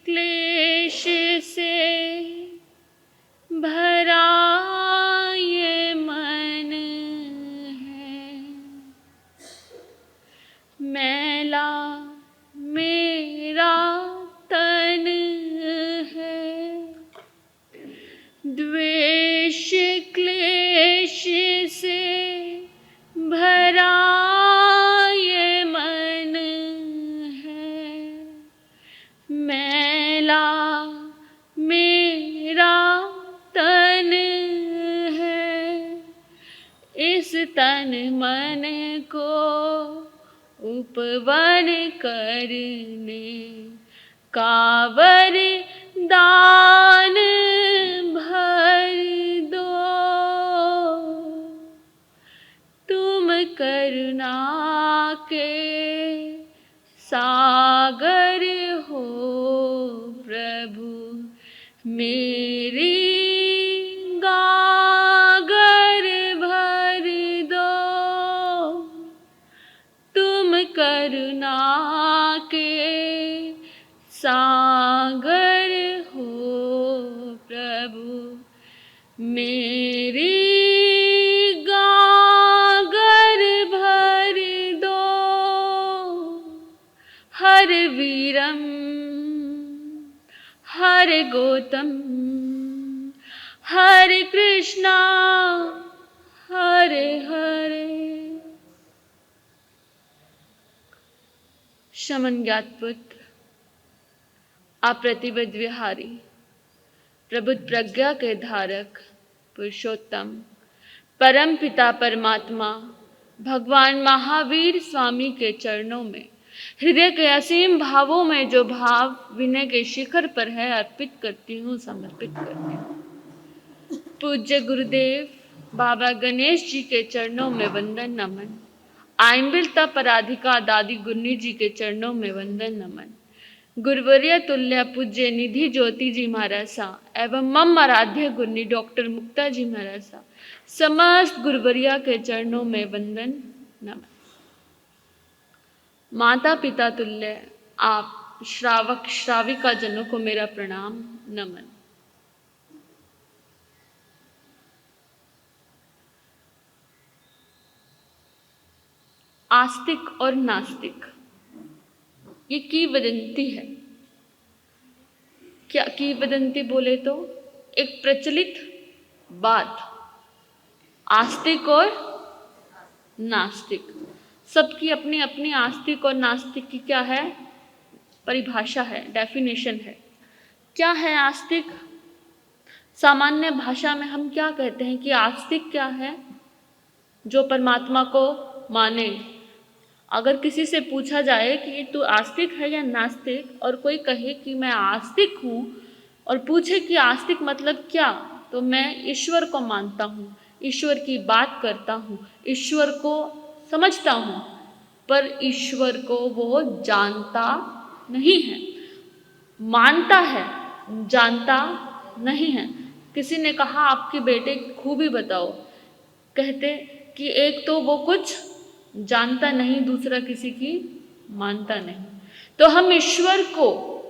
क्लेश से भरा ये मन है, मैला मेरा तन है, द्वेष क्लेश से भरा ये मन है, मैला मेरा तन है। इस तन मन को उपवन करने का वरदान भर दो। तुम करुणा के सागर हो प्रभु, मेरी गागर भर दो। तुम करुणा के सागर हो प्रभु, मेरी गागर भर दो। हर वीरम हर गौतम हरे कृष्णा हरे हरे। शमन ज्ञात पुत्र, अप्रतिबद्ध विहारी, प्रबुद्ध प्रज्ञा के धारक, पुरुषोत्तम, परम पिता परमात्मा भगवान महावीर स्वामी के चरणों में हृदय के असीम भावों में जो भाव विनय के शिखर पर है अर्पित करती हूँ, समर्पित करती हूँ। पूज्य गुरुदेव बाबा गणेश जी के चरणों में वंदन नमन। आइंबिलता पराधिका दादी गुन्नी जी के चरणों में वंदन नमन। गुरुवर्य तुल्य पूज्य निधि ज्योति जी महाराज सा एवं मम आराध्य गुन्नी डॉक्टर मुक्ता जी महाराज सा समस्त गुरुवर्या के चरणों में वंदन नमन। माता पिता तुल्य आप श्रावक श्राविका जनों को मेरा प्रणाम नमन। आस्तिक और नास्तिक ये किंवदंती है। क्या किंवदंती बोले तो एक प्रचलित बात। आस्तिक और नास्तिक सबकी अपनी अपनी आस्तिक और नास्तिक की क्या है, परिभाषा है, डेफिनेशन है। क्या है आस्तिक? सामान्य भाषा में हम क्या कहते हैं कि आस्तिक क्या है? जो परमात्मा को माने। अगर किसी से पूछा जाए कि तू आस्तिक है या नास्तिक और कोई कहे कि मैं आस्तिक हूँ और पूछे कि आस्तिक मतलब क्या, तो मैं ईश्वर को मानता हूँ, ईश्वर की बात करता हूँ, ईश्वर को समझता हूँ, पर ईश्वर को वो जानता नहीं है। मानता है, जानता नहीं है। किसी ने कहा आपके बेटे की खूबी बताओ, कहते कि एक तो वो कुछ जानता नहीं, दूसरा किसी की मानता नहीं। तो हम ईश्वर को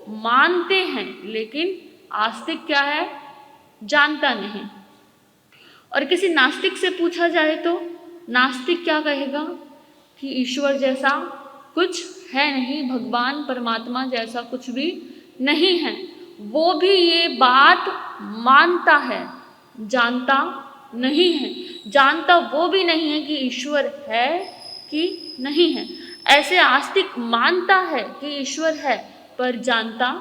मानते हैं लेकिन आस्तिक क्या है, जानता नहीं। और किसी नास्तिक से पूछा जाए तो नास्तिक क्या कहेगा कि ईश्वर जैसा कुछ है नहीं, भगवान परमात्मा जैसा कुछ भी नहीं है। वो भी ये बात मानता है, जानता नहीं है। जानता वो भी नहीं है कि ईश्वर है कि नहीं है। ऐसे आस्तिक मानता है कि ईश्वर है पर जानता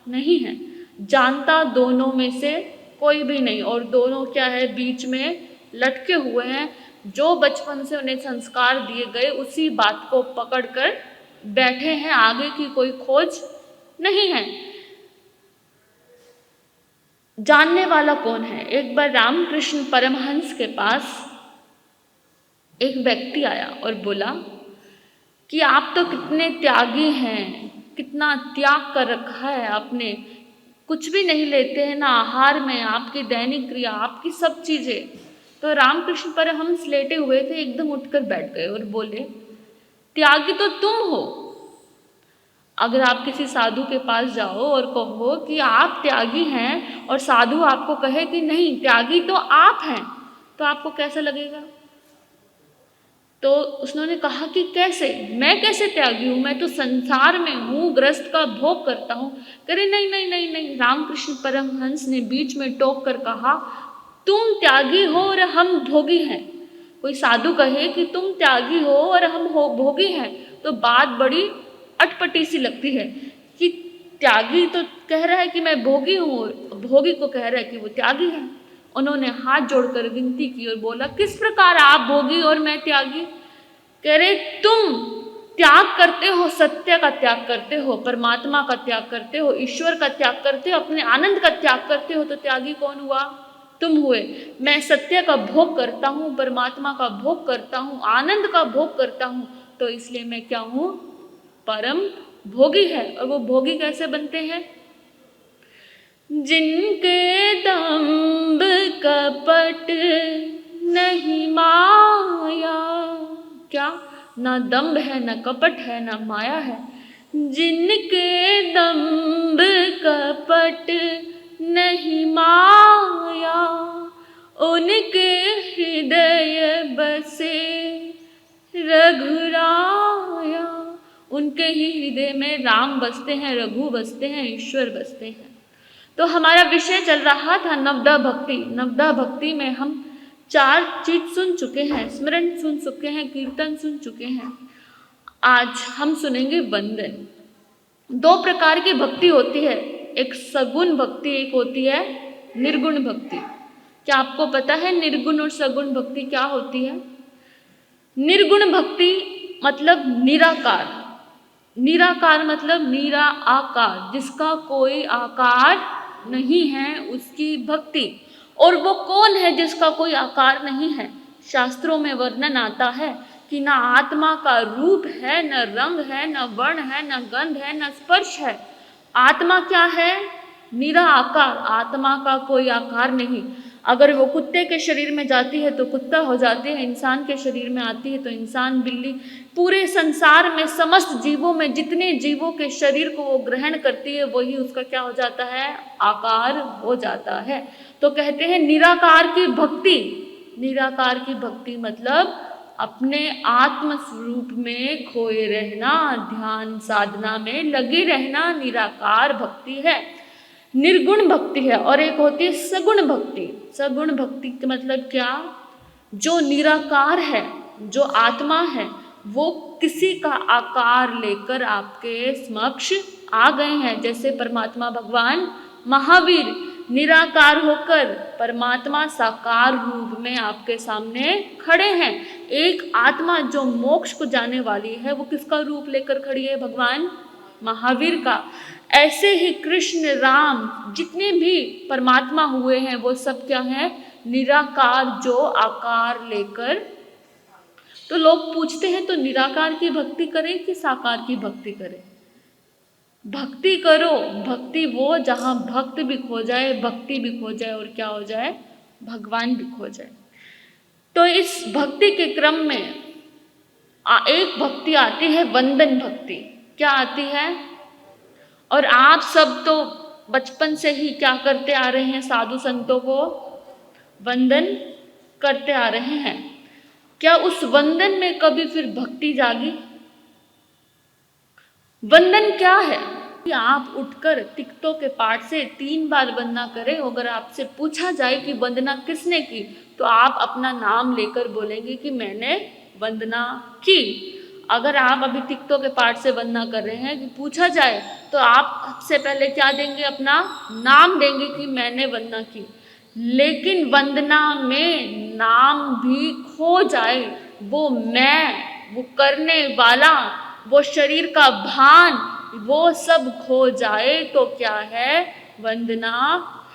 नहीं है। जानता दोनों में से कोई भी नहीं, और दोनों क्या है, बीच में लटके हुए हैं। जो बचपन से उन्हें संस्कार दिए गए उसी बात को पकड़कर बैठे हैं, आगे की कोई खोज नहीं है। जानने वाला कौन है? एक बार रामकृष्ण परमहंस के पास एक व्यक्ति आया और बोला कि आप तो कितने त्यागी हैं, कितना त्याग कर रखा है आपने, कुछ भी नहीं लेते हैं ना आहार में, आपकी दैनिक क्रिया, आपकी सब चीजें। तो रामकृष्ण परमहंस लेटे हुए थे, एकदम उठकर बैठ गए और बोले, त्यागी तो तुम हो, अगर आप किसी साधु के पास जाओ और कहो कि आप त्यागी हैं और साधु आपको कहे कि नहीं त्यागी तो आप हैं, तो आपको कैसा लगेगा? तो उसने कहा कि कैसे, मैं कैसे त्यागी हूँ, मैं तो संसार में हूँ, ग्रस्त का भोग करता हूँ। करे नहीं नहीं नहीं नहीं, रामकृष्ण परमहंस ने बीच में टोक कर कहा, तुम त्यागी हो और हम भोगी हैं। कोई साधु कहे कि तुम त्यागी हो और हम भोगी हैं, तो बात बड़ी अटपटी सी लगती है कि त्यागी तो कह रहा है कि मैं भोगी हूँ, भोगी को कह रहा है कि वो त्यागी है। उन्होंने हाथ जोड़कर विनती की और बोला, किस प्रकार आप भोगी और मैं त्यागी? कह रहे तुम त्याग करते हो, सत्य का त्याग करते हो, परमात्मा का त्याग करते हो, ईश्वर का त्याग करते हो, अपने आनंद का त्याग करते हो, तो त्यागी कौन हुआ? तुम हुए। मैं सत्य का भोग करता हूँ, परमात्मा का भोग करता हूँ, आनंद का भोग करता हूँ, तो इसलिए मैं क्या हूँ? परम भोगी है। और वो भोगी कैसे बनते हैं? जिनके दंभ कपट नहीं माया, क्या? ना दंभ है, ना कपट है, ना माया है। जिनके दंभ कपट नहीं माया, उनके हृदय बसे रघुराया। उनके ही हृदय में राम बसते हैं, रघु बसते हैं, ईश्वर बसते हैं। तो हमारा विषय चल रहा था नवदा भक्ति। नवदा भक्ति में हम 4 चीज सुन चुके हैं, स्मरण सुन चुके हैं, कीर्तन सुन चुके हैं। आज हम सुनेंगे वंदन। 2 प्रकार की भक्ति होती है, एक सगुण भक्ति, एक होती है निर्गुण भक्ति। क्या आपको पता है निर्गुण और सगुण भक्ति क्या होती है? निर्गुण भक्ति मतलब निराकार, निराकार मतलब नीरा आकार, जिसका कोई आकार नहीं है, उसकी भक्ति। और वो कौन है जिसका कोई आकार नहीं है? शास्त्रों में वर्णन आता है कि ना आत्मा का रूप है, न रंग है, न वर्ण है, न गंध है, न स्पर्श है। आत्मा क्या है? निरा आकार, आत्मा का कोई आकार नहीं। अगर वो कुत्ते के शरीर में जाती है तो कुत्ता हो जाती है, इंसान के शरीर में आती है तो इंसान, बिल्ली, पूरे संसार में समस्त जीवों में जितने जीवों के शरीर को वो ग्रहण करती है वही उसका क्या हो जाता है? आकार हो जाता है। तो कहते हैं निराकार की भक्ति। निराकार की भक्ति मतलब अपने आत्म स्वरूप में खोए रहना, ध्यान साधना में लगे रहना, निराकार भक्ति है। निर्गुण भक्ति है और एक होती है सगुण भक्ति। सगुण भक्ति का मतलब क्या? जो निराकार है, जो आत्मा है, वो किसी का आकार लेकर आपके समक्ष आ गए हैं। जैसे परमात्मा भगवान महावीर निराकार होकर परमात्मा साकार रूप में आपके सामने खड़े हैं। एक आत्मा जो मोक्ष को जाने वाली है वो किसका रूप लेकर खड़ी है? भगवान महावीर का। ऐसे ही कृष्ण, राम, जितने भी परमात्मा हुए हैं वो सब क्या हैं? निराकार, जो आकार लेकर। तो लोग पूछते हैं तो निराकार की भक्ति करें कि साकार की भक्ति करें? भक्ति करो, भक्ति वो जहाँ भक्त भी खो जाए, भक्ति भी खो जाए और क्या हो जाए? भगवान भी खो जाए। तो इस भक्ति के क्रम में एक भक्ति आती है वंदन भक्ति। क्या आती है? और आप सब तो बचपन से ही क्या करते आ रहे हैं? साधु संतों को वंदन करते आ रहे हैं। क्या उस वंदन में कभी फिर भक्ति जागी? वंदन क्या है? कि आप उठकर तिक्तों के पाठ से 3 बार वंदना करें। अगर आपसे पूछा जाए कि वंदना किसने की, तो आप अपना नाम लेकर बोलेंगे कि मैंने वंदना की। अगर आप अभी तिक्तों के पाठ से वंदना कर रहे हैं, कि पूछा जाए तो आप सबसे पहले क्या देंगे? अपना नाम देंगे कि मैंने वंदना की। लेकिन वंदना में नाम भी खो जाए, वो मैं, वो करने वाला, वो शरीर का भान, वो सब खो जाए तो क्या है? वंदना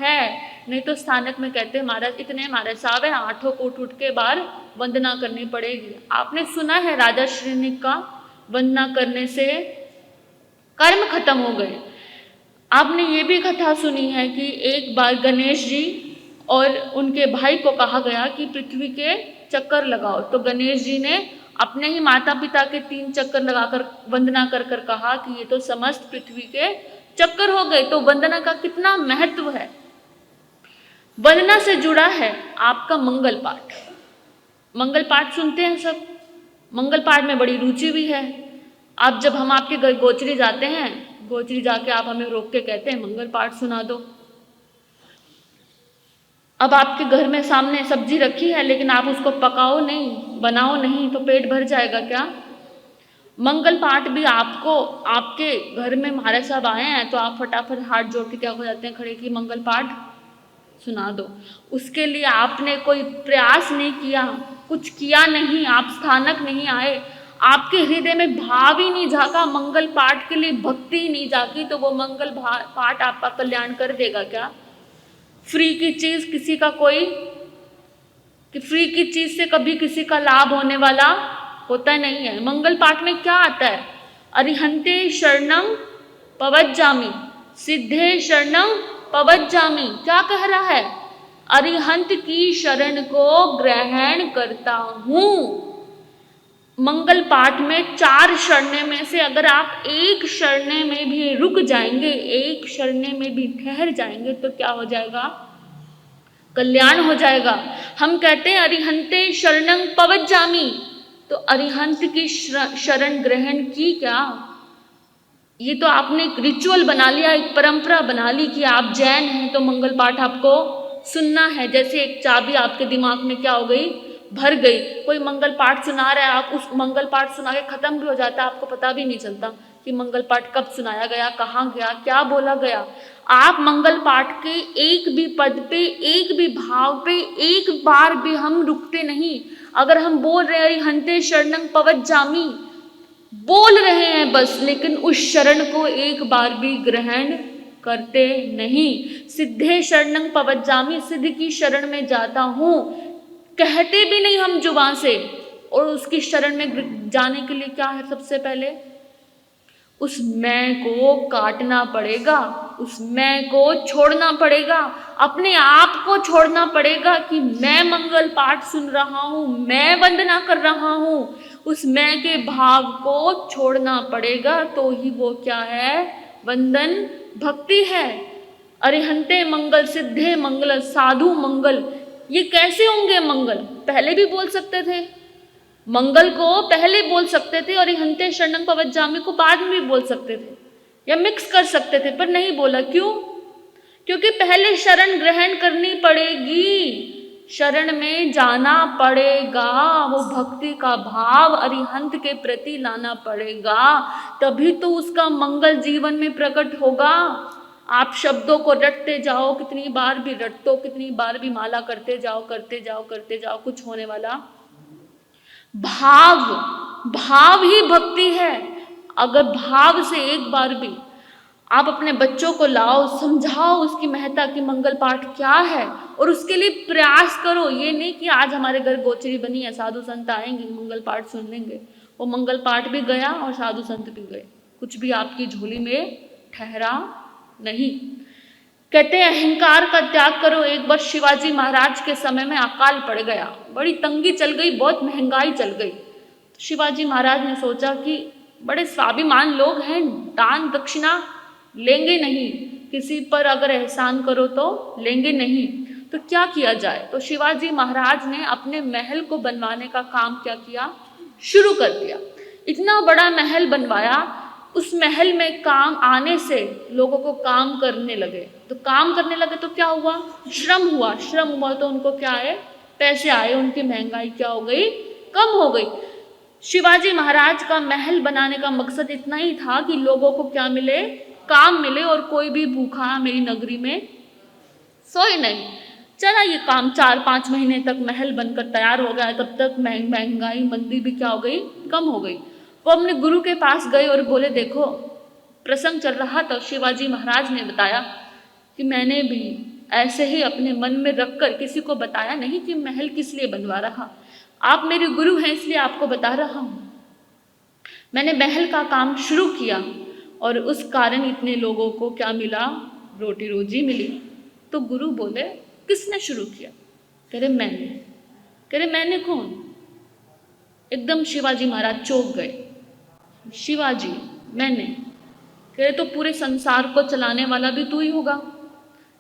है। नहीं तो स्थानक में कहते हैं महाराज इतने हमारे साहब है, 8 को उठ के बार वंदना करनी पड़ेगी। आपने सुना है राजा श्रीनिक का वंदना करने से कर्म खत्म हो गए। आपने ये भी कथा सुनी है कि एक बार गणेश जी और उनके भाई को कहा गया कि पृथ्वी के चक्कर लगाओ, तो गणेश जी ने अपने ही माता पिता के 3 चक्कर लगाकर वंदना कर कर कहा कि ये तो समस्त पृथ्वी के चक्कर हो गए। तो वंदना का कितना महत्व है। वंदना से जुड़ा है आपका मंगल पाठ। मंगल पाठ सुनते हैं सब, मंगल पाठ में बड़ी रुचि भी है। आप जब हम आपके घर गोचरी जाते हैं, गोचरी जाके आप हमें रोक के कहते हैं मंगल पाठ सुना दो। अब आपके घर में सामने सब्जी रखी है लेकिन आप उसको पकाओ नहीं, बनाओ नहीं, तो पेट भर जाएगा क्या? मंगल पाठ भी आपको, आपके घर में महाराज साहब आए हैं तो आप फटाफट हाथ जोड़ के क्या हो जाते हैं खड़े कि मंगल पाठ सुना दो। उसके लिए आपने कोई प्रयास नहीं किया, कुछ किया नहीं, आप स्थानक नहीं आए, आपके हृदय में भाव ही नहीं जागा, मंगल पाठ के लिए भक्ति ही नहीं जागी, तो वो मंगल पाठ आपका कल्याण कर देगा क्या? फ्री की चीज किसी का कोई, कि फ्री की चीज से कभी किसी का लाभ होने वाला होता नहीं है। मंगल पाठ में क्या आता है? अरिहंते शरणं पवज्जामि, सिद्धे शरणं पवज्जामि। क्या कह रहा है? अरिहंत की शरण को ग्रहण करता हूं। मंगल पाठ में 4 शरणें में से अगर आप एक शरणे में भी रुक जाएंगे, एक शरणे में भी ठहर जाएंगे तो क्या हो जाएगा? कल्याण हो जाएगा। हम कहते हैं अरिहंते शरणं पवज्जामि, तो अरिहंत की शरण ग्रहण की क्या? ये तो आपने एक रिचुअल बना लिया, एक परंपरा बना ली कि आप जैन हैं तो मंगल पाठ आपको सुनना है। जैसे एक चाबी आपके दिमाग में क्या हो गई? भर गई। कोई मंगल पाठ सुना रहा है, आप उस मंगल पाठ सुना के खत्म भी हो जाता है, आपको पता भी नहीं चलता कि मंगल पाठ कब सुनाया गया, कहाँ गया, क्या बोला गया। आप मंगल पाठ के एक भी पद पे, एक भी भाव पे एक बार भी हम रुकते नहीं। अगर हम बोल रहे हैं अरिहंते शरणं पवज्जामि, बोल रहे हैं बस, लेकिन उस शरण को एक बार भी ग्रहण करते नहीं। सिद्धे शरणं पवज्जामि, सिद्ध की शरण में जाता हूं, कहते भी नहीं हम जुबान से। और उसकी शरण में जाने के लिए क्या है? सबसे पहले उस मैं को काटना पड़ेगा, उस मैं को छोड़ना पड़ेगा, अपने आप को छोड़ना पड़ेगा कि मैं मंगल पाठ सुन रहा हूं, मैं वंदना कर रहा हूं। उस मैं के भाव को छोड़ना पड़ेगा, तो ही वो क्या है? वंदन भक्ति है। अरिहंते मंगल, सिद्धे मंगल, साधु मंगल, ये कैसे होंगे मंगल? पहले भी बोल सकते थे, मंगल को पहले बोल सकते थे और अरिहंते शरणं पवज्जामि को बाद में भी बोल सकते थे, या मिक्स कर सकते थे, पर नहीं बोला। क्यों? क्योंकि पहले शरण ग्रहण करनी पड़ेगी, शरण में जाना पड़ेगा, वो भक्ति का भाव अरिहंत के प्रति लाना पड़ेगा, तभी तो उसका मंगल जीवन में प्रकट होगा। आप शब्दों को रटते जाओ, कितनी बार भी रटते, कितनी बार भी माला करते जाओ, करते जाओ, करते जाओ, कुछ होने वाला? भाव, भाव ही भक्ति है। अगर भाव से एक बार भी आप अपने बच्चों को लाओ, समझाओ उसकी महत्ता की मंगल पाठ क्या है, और उसके लिए प्रयास करो। ये नहीं कि आज हमारे घर गोचरी बनी है, साधु संत आएंगे मंगल पाठ सुन लेंगे, वो मंगल पाठ भी गया और साधु संत भी गए, कुछ भी आपकी झोली में ठहरा नहीं। कहते हैं अहंकार का त्याग करो। एक बार शिवाजी महाराज के समय में अकाल पड़ गया, बड़ी तंगी चल गई, बहुत महंगाई चल गई। तो शिवाजी महाराज ने सोचा कि बड़े स्वाभिमान लोग हैं, दान दक्षिणा लेंगे नहीं, किसी पर अगर एहसान करो तो लेंगे नहीं, तो क्या किया जाए। तो शिवाजी महाराज ने अपने महल को बनवाने का काम क्या किया? शुरू कर दिया। इतना बड़ा महल बनवाया, उस महल में काम आने से लोगों को काम करने लगे। तो काम करने लगे तो क्या हुआ? श्रम हुआ। श्रम हुआ तो उनको क्या आए? पैसे आए। उनकी महंगाई क्या हो गई? कम हो गई। शिवाजी महाराज का महल बनाने का मकसद इतना ही था कि लोगों को क्या मिले? काम मिले, और कोई भी भूखा मेरी नगरी में सोए नहीं। चला ये काम, 4-5 महीने तक महल बनकर तैयार हो गया। तब तक महंगाई मंदी भी क्या हो गई? कम हो गई। वो अपने गुरु के पास गए और बोले, देखो प्रसंग चल रहा था, शिवाजी महाराज ने बताया कि मैंने भी ऐसे ही अपने मन में रखकर किसी को बताया नहीं कि महल किस लिए बनवा रहा, आप मेरे गुरु हैं इसलिए आपको बता रहा हूँ। मैंने महल का काम शुरू किया और उस कारण इतने लोगों को क्या मिला? रोटी रोजी मिली। तो गुरु बोले, किसने शुरू किया? कह रहे मैंने। कह रहे मैंने कौन? एकदम शिवाजी महाराज चौंक गए। शिवाजी, मैंने? कह रहे तो पूरे संसार को चलाने वाला भी तू ही होगा।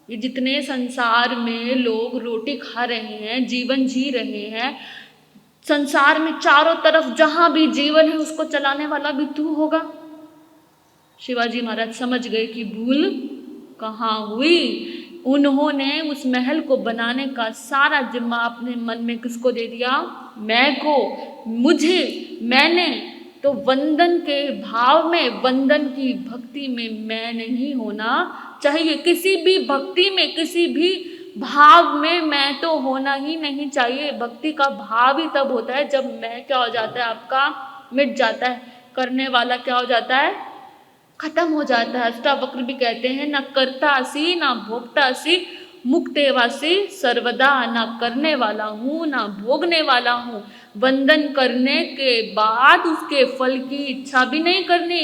ये जितने संसार में लोग रोटी खा रहे हैं, जीवन जी रहे हैं, संसार में चारों तरफ जहां भी जीवन है उसको चलाने वाला भी तू होगा। शिवाजी महाराज समझ गए कि भूल कहाँ हुई। उन्होंने उस महल को बनाने का सारा जिम्मा अपने मन में किसको दे दिया? मैं को, मुझे, मैंने। तो वंदन के भाव में, वंदन की भक्ति में मैं नहीं होना चाहिए। किसी भी भक्ति में, किसी भी भाव में मैं तो होना ही नहीं चाहिए। भक्ति का भाव ही तब होता है जब मैं क्या हो जाता है, आपका मिट जाता है, करने वाला क्या हो जाता है, खत्म हो जाता है। अष्टावक्र भी कहते हैं, ना करतासी ना भोगतासी, मुक्तेवासी सर्वदा। ना करने वाला हूँ ना भोगने वाला हूँ। वंदन करने के बाद उसके फल की इच्छा भी नहीं करनी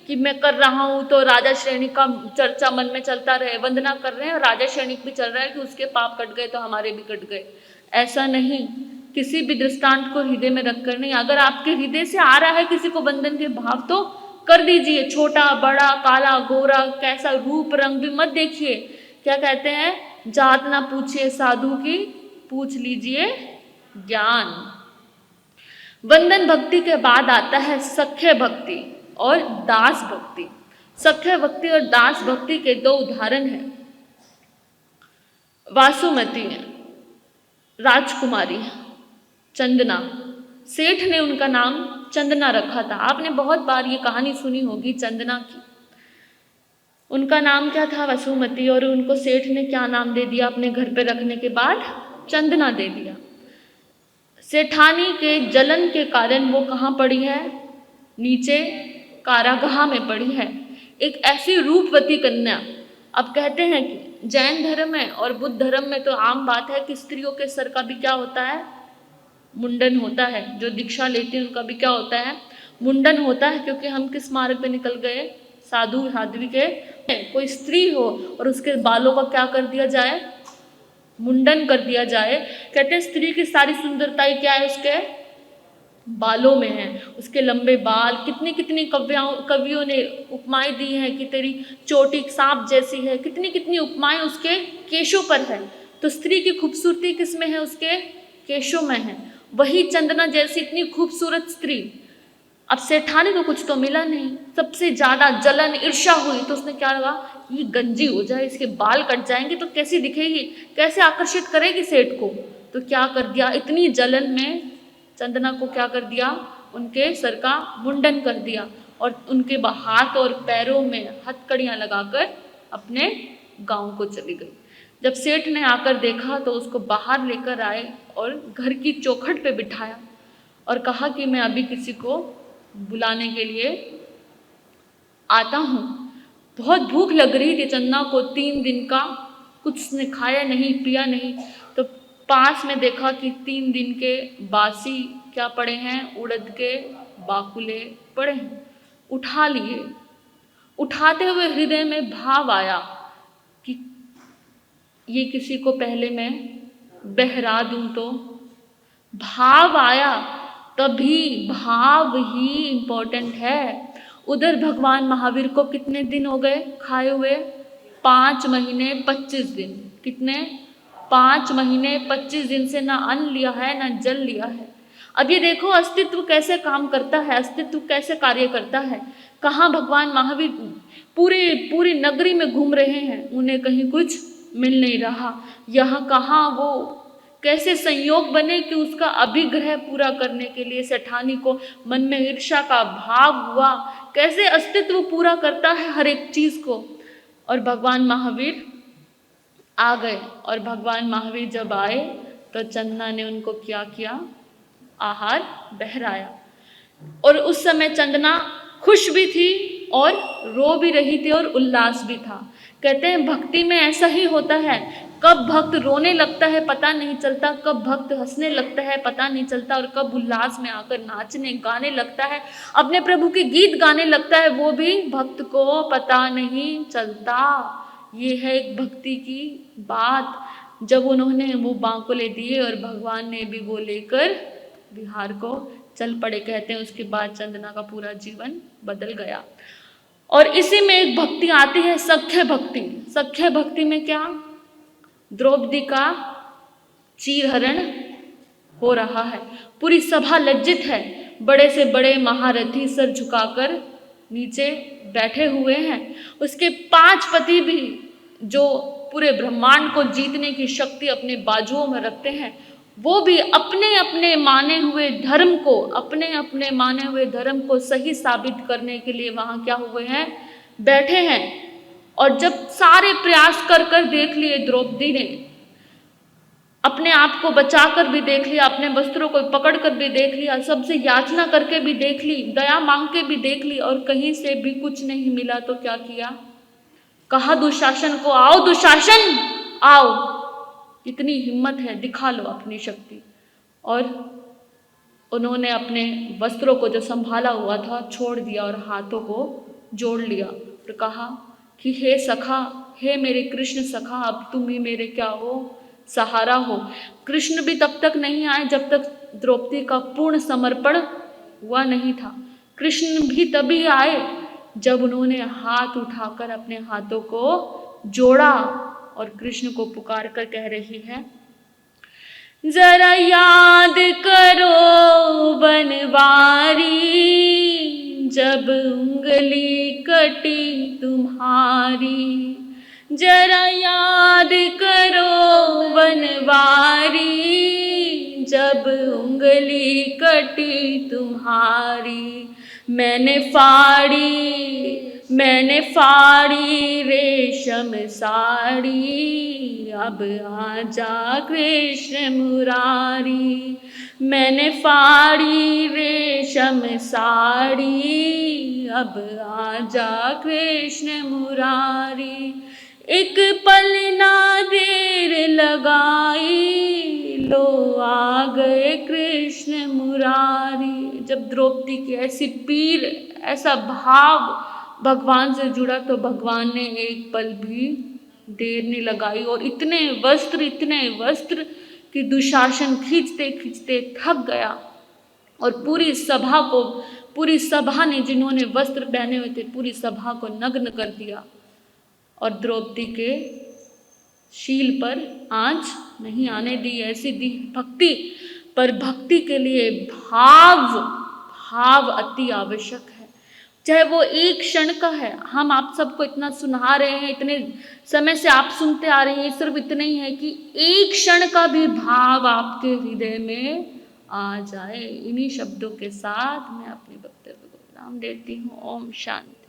कि मैं कर रहा हूँ तो राजा श्रेणी का चर्चा मन में चलता रहे। वंदना कर रहे हैं, राजा श्रेणी भी चल रहा है कि उसके पाप कट गए तो हमारे भी कट गए। ऐसा नहीं, किसी भी दृष्टांत को हृदय में रखकर नहीं। अगर आपके हृदय से आ रहा है किसी को वंदन के भाव तो कर दीजिए। छोटा बड़ा, काला गोरा, कैसा रूप रंग भी मत देखिए। क्या कहते हैं, जात ना पूछिए साधु की, पूछ लीजिए ज्ञान। वंदन भक्ति के बाद आता है सख्य भक्ति और दास भक्ति। सख्य भक्ति और दास भक्ति के दो उदाहरण हैं। वासुमती है, राजकुमारी चंदना, सेठ ने उनका नाम चंदना रखा था। आपने बहुत बार ये कहानी सुनी होगी चंदना की। उनका नाम क्या था? वसुमती। और उनको सेठ ने क्या नाम दे दिया अपने घर पे रखने के बाद? चंदना दे दिया। सेठानी के जलन के कारण वो कहाँ पड़ी है? नीचे कारागाह में पड़ी है। एक ऐसी रूपवती कन्या। अब कहते हैं कि जैन धर्म में और बुद्ध धर्म में तो आम बात है कि स्त्रियों के सर का भी क्या होता है? मुंडन होता है। जो दीक्षा लेती है उनका भी क्या होता है? मुंडन होता है। क्योंकि हम किस मार्ग पे निकल गए? साधु साध्वी के। कोई स्त्री हो और उसके बालों का क्या कर दिया जाए? मुंडन कर दिया जाए। कहते हैं स्त्री की सारी सुंदरता ही क्या है? उसके बालों में है। उसके लंबे बाल। कितनी कितनी कवियों ने उपमाएं दी हैं कि तेरी चोटी सांप जैसी है। कितनी कितनी उपमाएं उसके केशों पर है। तो स्त्री की खूबसूरती किस में है? उसके केशों में है। वही चंदना जैसी इतनी खूबसूरत स्त्री। अब सेठानी को कुछ तो मिला नहीं, सबसे ज्यादा जलन ईर्ष्या हुई। तो उसने क्या लगा, ये गंजी हो जाए, इसके बाल कट जाएंगे तो कैसी दिखेगी, कैसे आकर्षित करेगी सेठ को। तो क्या कर दिया, इतनी जलन में चंदना को क्या कर दिया, उनके सर का मुंडन कर दिया और उनके हाथ और पैरों में हथकड़ियां लगाकर अपने गांव को चली गई। जब सेठ ने आकर देखा तो उसको बाहर लेकर आए और घर की चौखट पे बिठाया और कहा कि मैं अभी किसी को बुलाने के लिए आता हूँ। बहुत भूख लग रही थी चंदना को, 3 दिन का कुछ उसने खाया नहीं पिया नहीं। तो पास में देखा कि 3 दिन के बासी क्या पड़े हैं, उड़द के बाकुले पड़े हैं। उठा लिए। उठाते हुए हृदय में भाव आया कि ये किसी को पहले मैं बहरा दूं तो। भाव आया, तभी भाव ही इम्पोर्टेंट है। उधर भगवान महावीर को कितने दिन हो गए खाए हुए? 5 महीने 25 दिन। कितने? 5 महीने 25 दिन से ना अन्न लिया है ना जल लिया है। अब ये देखो अस्तित्व कैसे काम करता है, अस्तित्व कैसे कार्य करता है। कहाँ भगवान महावीर पूरी नगरी में घूम रहे हैं, उन्हें कहीं कुछ मिल नहीं रहा। यहाँ कहाँ वो कैसे संयोग बने कि उसका अभिग्रह पूरा करने के लिए सेठानी को मन में ईर्ष्या का भाव हुआ। कैसे अस्तित्व पूरा करता है हर एक चीज को। और भगवान महावीर आ गए। और भगवान महावीर जब आए तो चंदना ने उनको क्या किया, आहार बहराया। और उस समय चंदना खुश भी थी और रो भी रही थी और उल्लास भी था। कहते हैं भक्ति में ऐसा ही होता है, कब भक्त रोने लगता है पता नहीं चलता, कब भक्त हंसने लगता है पता नहीं चलता, और कब उल्लास में आकर नाचने गाने लगता है, अपने प्रभु के गीत गाने लगता है, वो भी भक्त को पता नहीं चलता। ये है एक भक्ति की बात। जब उन्होंने वो बांकुले दिए और भगवान ने भी वो लेकर बिहार को चल पड़े कहते हैं। उसके बाद चंदना का पूरा जीवन बदल गया। और इसी में एक भक्ति आती है, सख्य भक्ति। सख्य भक्ति में क्या, द्रौपदी का चीरहरण हो रहा है, पूरी सभा लज्जित है, बड़े से बड़े महारथी सर झुकाकर नीचे बैठे हुए हैं। उसके 5 पति भी जो पूरे ब्रह्मांड को जीतने की शक्ति अपने बाजुओं में रखते हैं, वो भी अपने अपने माने हुए धर्म को, अपने अपने माने हुए धर्म को सही साबित करने के लिए वहाँ क्या हुए हैं, बैठे हैं। और जब सारे प्रयास कर कर देख लिए, द्रौपदी ने अपने आप को बचाकर भी देख लिया, अपने वस्त्रों को पकड़ कर भी देख लिया, सबसे याचना करके भी देख ली, दया मांग के भी देख ली, और कहीं से भी कुछ नहीं मिला। तो क्या किया, कहा दुशासन को, आओ दुशासन आओ, इतनी हिम्मत है, दिखा लो अपनी शक्ति। और उन्होंने अपने वस्त्रों को जो संभाला हुआ था छोड़ दिया और हाथों को जोड़ लिया और कहा कि हे सखा, हे मेरे कृष्ण सखा, अब तुम ही मेरे क्या हो, सहारा हो। कृष्ण भी तब तक नहीं आए जब तक द्रौपदी का पूर्ण समर्पण हुआ नहीं था। कृष्ण भी तभी आए जब उन्होंने हाथ उठाकर अपने हाथों को जोड़ा और कृष्ण को पुकार कर कह रही है, जरा याद करो बनवारी, जब उंगली कटी तुम्हारी। जरा याद करो बनवारी, जब उंगली कटी तुम्हारी। मैंने फाड़ी रेशम साड़ी, अब आजा कृष्ण मुरारी। मैंने फाड़ी रेशम साड़ी, अब आजा कृष्ण मुरारी। एक पल ना देर लगाई, लो आ गए कृष्ण मुरारी। जब द्रौपदी की ऐसी पीर, ऐसा भाव भगवान से जुड़ा, तो भगवान ने एक पल भी देर नहीं लगाई और इतने वस्त्र कि दुशासन खींचते खींचते थक गया और पूरी सभा ने, जिन्होंने वस्त्र पहने हुए थे, पूरी सभा को नग्न कर दिया और द्रौपदी के शील पर आंच नहीं आने दी। ऐसी दी भक्ति। पर भक्ति के लिए भाव अति आवश्यक है, चाहे वो एक क्षण का है। हम आप सबको इतना सुना रहे हैं, इतने समय से आप सुनते आ रहे हैं, सिर्फ इतना ही है कि एक क्षण का भी भाव आपके हृदय में आ जाए। इन्हीं शब्दों के साथ मैं अपने वक्तव्य को विराम देती हूँ। ओम शांति।